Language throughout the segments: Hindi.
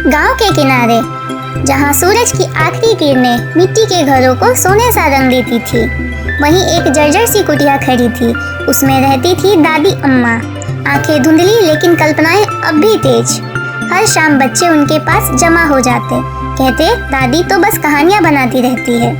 गांव के किनारे, जहां सूरज की आखिरी किरणें मिट्टी के घरों को सोने सा रंग देती थी, वहीं एक जर्जर सी कुटिया खड़ी थी। उसमें रहती थी दादी अम्मा। आंखें धुंधली लेकिन कल्पनाएं अब भी तेज। हर शाम बच्चे उनके पास जमा हो जाते, कहते दादी तो बस कहानियां बनाती रहती है,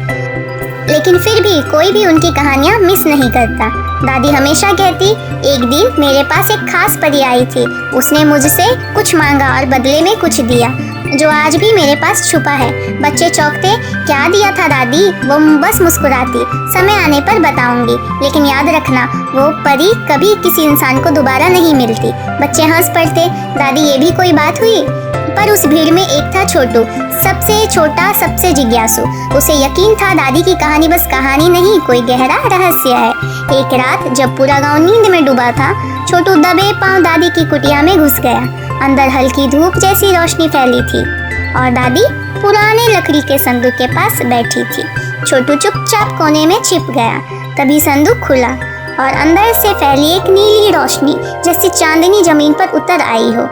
लेकिन फिर भी कोई भी उनकी कहानियां मिस नहीं करता। दादी हमेशा कहती, एक दिन मेरे पास एक खास परी आई थी। उसने मुझसे कुछ मांगा और बदले में कुछ दिया, जो आज भी मेरे पास छुपा है। बच्चे चौंकते, क्या दिया था दादी? वो बस मुस्कुराती, समय आने पर बताऊंगी, लेकिन याद रखना वो परी कभी किसी इंसान को दोबारा नहीं मिलती। बच्चे हंस पड़ते, दादी ये भी कोई बात हुई? पर उस भीड़ में एक था छोटू, सबसे छोटा, सबसे जिज्ञासु। उसे यकीन था दादी की कहानी बस कहानी नहीं, कोई गहरा रहस्य है। एक रात जब पूरा गांव नींद में डूबा था, छोटू दबे पांव दादी की कुटिया में घुस गया। अंदर हल्की धूप जैसी रोशनी फैली थी और दादी पुराने लकड़ी के संदूक के पास बैठी थी। छोटू चुपचाप कोने में छिप गया। तभी संदूक खुला और अंदर से फैली एक नीली रोशनी, जैसे चांदनी जमीन पर उतर आई हो।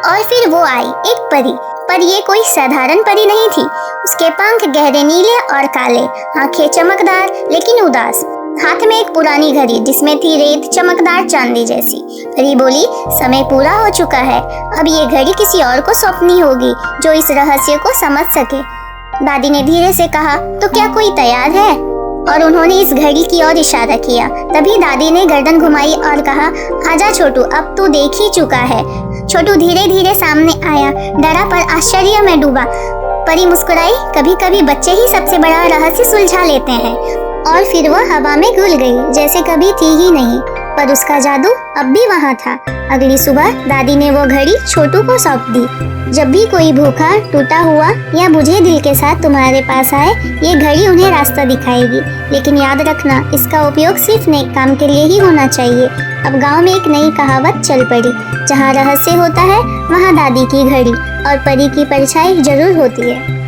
और फिर वो आई, एक परी। पर ये कोई साधारण परी नहीं थी। उसके पंख गहरे नीले और काले, आंखें चमकदार लेकिन उदास, हाथ में एक पुरानी घड़ी जिसमें थी रेत चमकदार चांदी जैसी। परी बोली, समय पूरा हो चुका है, अब ये घड़ी किसी और को सौंपनी होगी जो इस रहस्य को समझ सके। दादी ने धीरे से कहा, तो क्या कोई तैयार है? और उन्होंने इस घड़ी की ओर इशारा किया। तभी दादी ने गर्दन घुमाई और कहा, आजा छोटू, अब तू देख ही चुका है। छोटू धीरे धीरे सामने आया, डरा पर आश्चर्य में डूबा। परी मुस्कुराई, कभी कभी बच्चे ही सबसे बड़ा रहस्य सुलझा लेते हैं। और फिर वह हवा में घुल गई, जैसे कभी थी ही नहीं। पर उसका जादू अब भी वहाँ था। अगली सुबह दादी ने वो घड़ी छोटू को सौंप दी। जब भी कोई भूखा, टूटा हुआ या बुझे दिल के साथ तुम्हारे पास आए, ये घड़ी उन्हें रास्ता दिखाएगी। लेकिन याद रखना, इसका उपयोग सिर्फ नेक काम के लिए ही होना चाहिए। अब गांव में एक नई कहावत चल पड़ी, जहाँ रहस्य होता है वहाँ दादी की घड़ी और परी की परछाई जरूर होती है।